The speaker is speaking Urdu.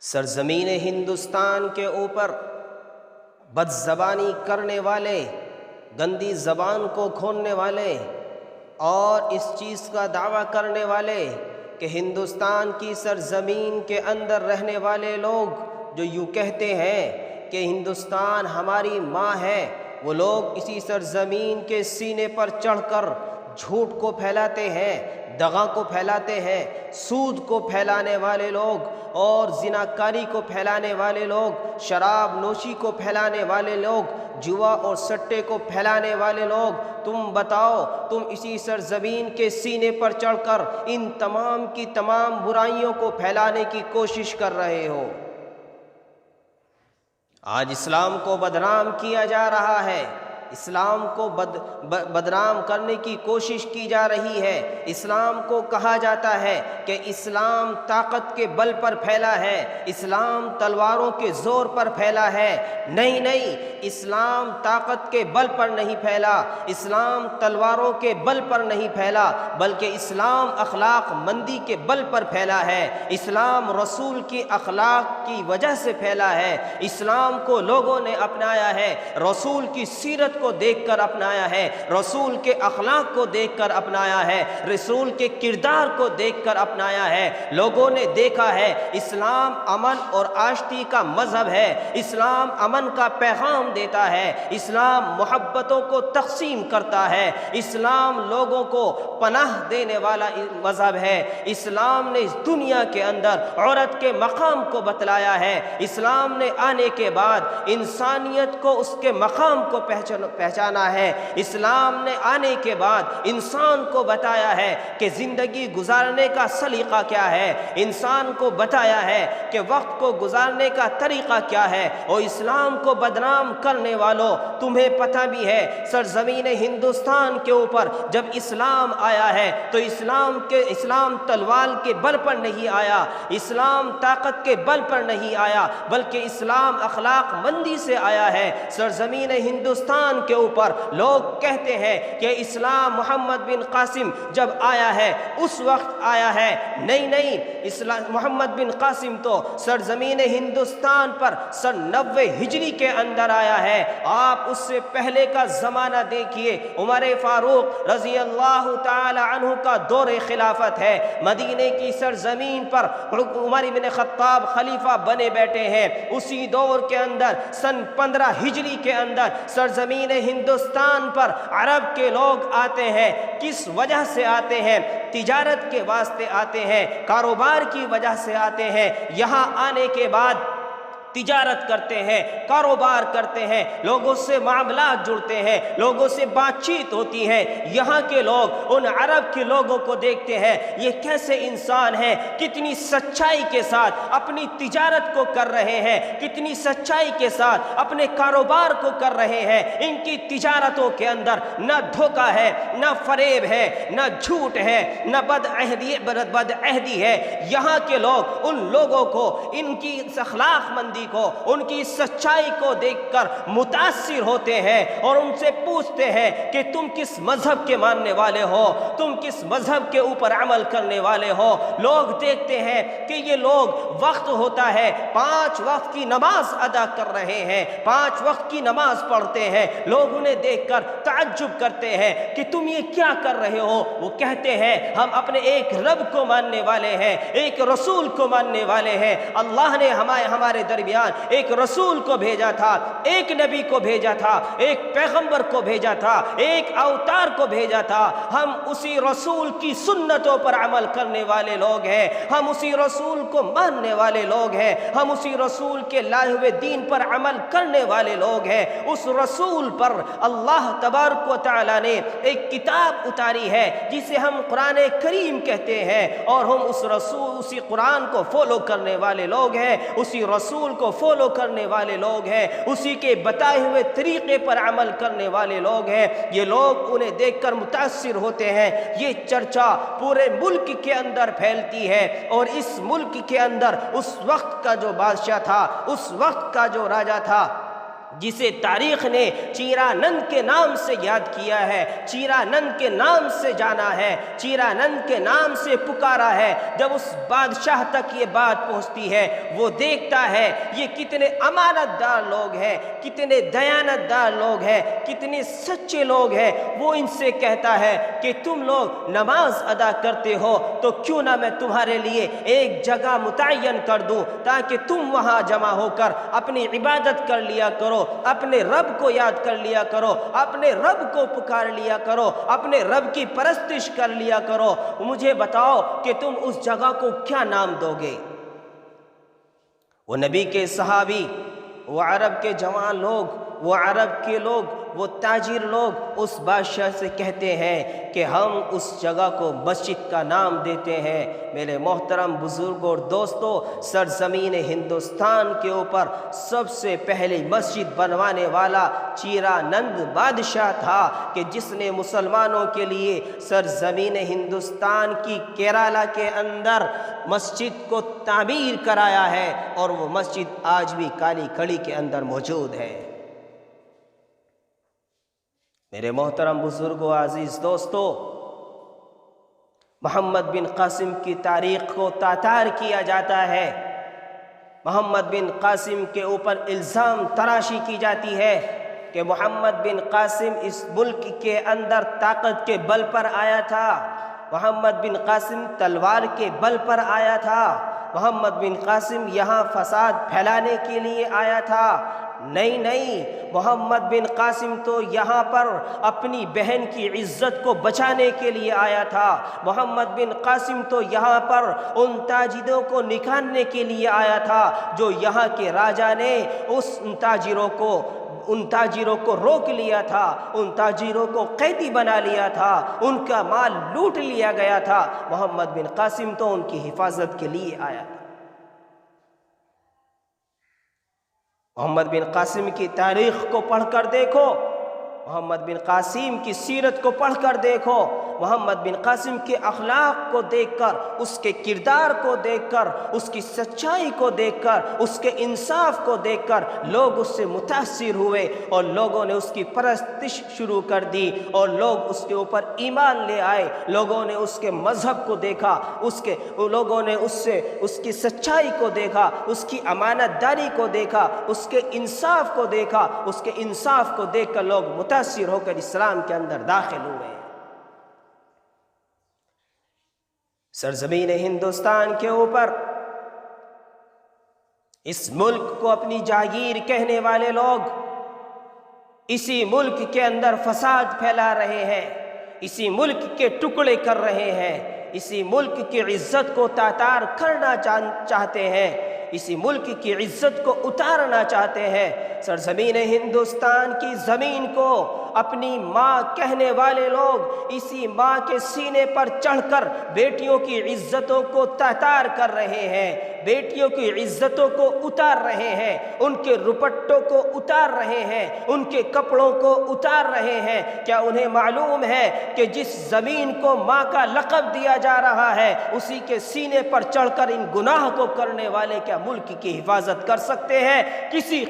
سرزمین ہندوستان کے اوپر بد زبانی کرنے والے، گندی زبان کو کھولنے والے اور اس چیز کا دعویٰ کرنے والے کہ ہندوستان کی سرزمین کے اندر رہنے والے لوگ جو یوں کہتے ہیں کہ ہندوستان ہماری ماں ہے، وہ لوگ اسی سرزمین کے سینے پر چڑھ کر جھوٹ کو پھیلاتے ہیں، دغا کو پھیلاتے ہیں، سود کو پھیلانے والے لوگ اور زناکاری کو پھیلانے والے لوگ، شراب نوشی کو پھیلانے والے لوگ، جوا اور سٹے کو پھیلانے والے لوگ۔ تم بتاؤ، تم اسی سرزمین کے سینے پر چڑھ کر ان تمام کی تمام برائیوں کو پھیلانے کی کوشش کر رہے ہو۔ آج اسلام کو بدنام کیا جا رہا ہے، اسلام کو بدنام کرنے کی کوشش کی جا رہی ہے۔ اسلام کو کہا جاتا ہے کہ اسلام طاقت کے بل پر پھیلا ہے، اسلام تلواروں کے زور پر پھیلا ہے۔ نہیں، اسلام طاقت کے بل پر نہیں پھیلا، اسلام تلواروں کے بل پر نہیں پھیلا، بلکہ اسلام اخلاق مندی کے بل پر پھیلا ہے۔ اسلام رسول کی اخلاق کی وجہ سے پھیلا ہے۔ اسلام کو لوگوں نے اپنایا ہے، رسول کی سیرت کو دیکھ کر اپنایا ہے، رسول کے اخلاق کو دیکھ کر اپنایا ہے، رسول کے کردار کو دیکھ کر اپنایا ہے۔ لوگوں نے دیکھا ہے اسلام امن اور آشتی کا مذہب ہے، اسلام امن کا پیغام دیتا ہے، اسلام محبتوں کو تقسیم کرتا ہے، اسلام لوگوں کو پناہ دینے والا مذہب ہے۔ اسلام نے اس دنیا کے اندر عورت کے مقام کو بتلایا ہے۔ اسلام نے آنے کے بعد انسانیت کو اس کے مقام کو پہچانا ہے۔ اسلام نے آنے کے بعد انسان کو بتایا ہے کہ زندگی گزارنے کا سلیقہ کیا ہے، انسان کو بتایا ہے کہ وقت کو گزارنے کا طریقہ کیا ہے۔ اور اسلام کو بدنام کرنے والوں، تمہیں پتہ بھی ہے سرزمین ہندوستان کے اوپر جب اسلام آیا ہے تو اسلام تلوار کے بل پر نہیں آیا، اسلام طاقت کے بل پر نہیں آیا، بلکہ اسلام اخلاق مندی سے آیا ہے۔ سرزمین ہندوستان کے اوپر لوگ کہتے ہیں کہ اسلام محمد بن قاسم جب آیا ہے اس وقت آیا ہے۔ نہیں، محمد بن قاسم تو سرزمین ہندوستان پر سن 90 ہجری کے اندر آیا ہے۔ آپ اس سے پہلے کا زمانہ دیکھیے، عمر فاروق رضی اللہ تعالی عنہ کا دور خلافت ہے، مدینے کی سرزمین پر عمر بن خطاب خلیفہ بنے بیٹھے ہیں۔ اسی دور کے اندر سن 15 ہجری کے اندر سرزمین ہندوستان پر عرب کے لوگ آتے ہیں۔ کس وجہ سے آتے ہیں؟ تجارت کے واسطے آتے ہیں، کاروبار کی وجہ سے آتے ہیں۔ یہاں آنے کے بعد تجارت کرتے ہیں، کاروبار کرتے ہیں، لوگوں سے معاملات جڑتے ہیں، لوگوں سے بات چیت ہوتی ہے۔ یہاں کے لوگ ان عرب کے لوگوں کو دیکھتے ہیں، یہ کیسے انسان ہیں، کتنی سچائی کے ساتھ اپنی تجارت کو کر رہے ہیں، کتنی سچائی کے ساتھ اپنے کاروبار کو کر رہے ہیں۔ ان کی تجارتوں کے اندر نہ دھوکہ ہے، نہ فریب ہے، نہ جھوٹ ہے، نہ بدعہدی ہے۔ یہاں کے لوگ ان لوگوں کو، ان کی اخلاق مندی کو، ان کی سچائی کو دیکھ کر متاثر ہوتے ہیں اور ان سے پوچھتے ہیں کہ تم کس مذہب کے ماننے والے ہو، تم کس مذہب کے اوپر عمل کرنے والے ہو۔ لوگ دیکھتے ہیں کہ یہ لوگ وقت ہوتا ہے 5 وقت کی نماز ادا کر رہے ہیں، 5 وقت کی نماز پڑھتے ہیں۔ لوگ انہیں دیکھ کر تعجب کرتے ہیں کہ تم یہ کیا کر رہے ہو؟ وہ کہتے ہیں ہم اپنے ایک رب کو ماننے والے ہیں، ایک رسول کو ماننے والے ہیں۔ اللہ نے ہمارے درمیان ایک رسول کو بھیجا تھا، ایک نبی کو بھیجا تھا، ایک پیغمبر کو بھیجا تھا، ایک اوتار کو بھیجا تھا۔ ہم اسی رسول کی سنتوں پر عمل کرنے والے لوگ ہیں، ہم اسی رسول کو ماننے والے لوگ ہیں، ہم اسی رسول کے لائے ہوئے دین پر عمل کرنے والے لوگ ہیں۔ اس رسول پر اللہ تبارک و تعالی نے ایک کتاب اتاری ہے جسے ہم قرآن کریم کہتے ہیں، اور ہم اسی قرآن کو فالو کرنے والے لوگ ہیں، اسی رسول کو فالو کرنے والے لوگ ہیں، اسی کے بتائے ہوئے طریقے پر عمل کرنے والے لوگ ہیں۔ یہ لوگ انہیں دیکھ کر متاثر ہوتے ہیں۔ یہ چرچا پورے ملک کے اندر پھیلتی ہے، اور اس ملک کے اندر اس وقت کا جو بادشاہ تھا، اس وقت کا جو راجا تھا، جسے تاریخ نے چیرانند کے نام سے یاد کیا ہے، چیرانند کے نام سے جانا ہے، چیرانند کے نام سے پکارا ہے، جب اس بادشاہ تک یہ بات پہنچتی ہے، وہ دیکھتا ہے یہ کتنے امانت دار لوگ ہیں، کتنے دیانت دار لوگ ہیں، کتنے سچے لوگ ہیں، وہ ان سے کہتا ہے کہ تم لوگ نماز ادا کرتے ہو تو کیوں نہ میں تمہارے لیے ایک جگہ متعین کر دوں تاکہ تم وہاں جمع ہو کر اپنی عبادت کر لیا کرو، اپنے رب کو یاد کر لیا کرو، اپنے رب کو پکار لیا کرو، اپنے رب کی پرستش کر لیا کرو، مجھے بتاؤ کہ تم اس جگہ کو کیا نام دو گے؟ وہ نبی کے صحابی، وہ عرب کے جوان لوگ، وہ عرب کے لوگ، وہ تاجر لوگ اس بادشاہ سے کہتے ہیں کہ ہم اس جگہ کو مسجد کا نام دیتے ہیں۔ میرے محترم بزرگوں اور دوستوں، سرزمین ہندوستان کے اوپر سب سے پہلی مسجد بنوانے والا چیرانند بادشاہ تھا کہ جس نے مسلمانوں کے لیے سرزمین ہندوستان کی کیرالہ کے اندر مسجد کو تعمیر کرایا ہے، اور وہ مسجد آج بھی کالی کڑی کے اندر موجود ہے۔ میرے محترم بزرگوں، عزیز دوستو، محمد بن قاسم کی تاریخ کو تاتار کیا جاتا ہے، محمد بن قاسم کے اوپر الزام تراشی کی جاتی ہے کہ محمد بن قاسم اس ملک کے اندر طاقت کے بل پر آیا تھا، محمد بن قاسم تلوار کے بل پر آیا تھا، محمد بن قاسم یہاں فساد پھیلانے کے لیے آیا تھا۔ نہیں، محمد بن قاسم تو یہاں پر اپنی بہن کی عزت کو بچانے کے لیے آیا تھا، محمد بن قاسم تو یہاں پر ان تاجروں کو نکالنے کے لیے آیا تھا جو یہاں کے راجا نے ان تاجروں کو روک لیا تھا، ان تاجروں کو قیدی بنا لیا تھا، ان کا مال لوٹ لیا گیا تھا۔ محمد بن قاسم تو ان کی حفاظت کے لیے آیا تھا۔ محمد بن قاسم کی تاریخ کو پڑھ کر دیکھو، محمد بن قاسم کی سیرت کو پڑھ کر دیکھو، محمد بن قاسم کے اخلاق کو دیکھ کر، اس کے کردار کو دیکھ کر، اس کی سچائی کو دیکھ کر، اس کے انصاف کو دیکھ کر لوگ اس سے متاثر ہوئے، اور لوگوں نے اس کی پرستش شروع کر دی، اور لوگ اس کے اوپر ایمان لے آئے، لوگوں نے اس کے مذہب کو دیکھا، لوگوں نے اس کی سچائی کو دیکھا، اس کی امانت داری کو دیکھا، اس کے انصاف کو دیکھا، اس کے انصاف کو دیکھ کر لوگ متاثر ہو کر اسلام کے اندر داخل ہوئے۔ سرزمین ہندوستان کے اوپر اس ملک کو اپنی جاگیر کہنے والے لوگ اسی ملک کے اندر فساد پھیلا رہے ہیں، اسی ملک کے ٹکڑے کر رہے ہیں، اسی ملک کی عزت کو تاتار کرنا چاہتے ہیں، اسی ملک کی عزت کو اتارنا چاہتے ہیں۔ سرزمین ہندوستان کی زمین کو اپنی ماں کہنے والے لوگ اسی ماں کے سینے پر چڑھ کر بیٹیوں کی عزتوں کو تاتار کر رہے ہیں، بیٹیوں کی عزتوں کو اتار رہے ہیں، ان کے روپٹوں کو اتار رہے ہیں، ان کے کپڑوں کو اتار رہے ہیں۔ کیا انہیں معلوم ہے کہ جس زمین کو ماں کا لقب دیا جا رہا ہے، اسی کے سینے پر چڑھ کر ان گناہ کو کرنے والے کیا ملک کی حفاظت کر سکتے ہیں؟ کسی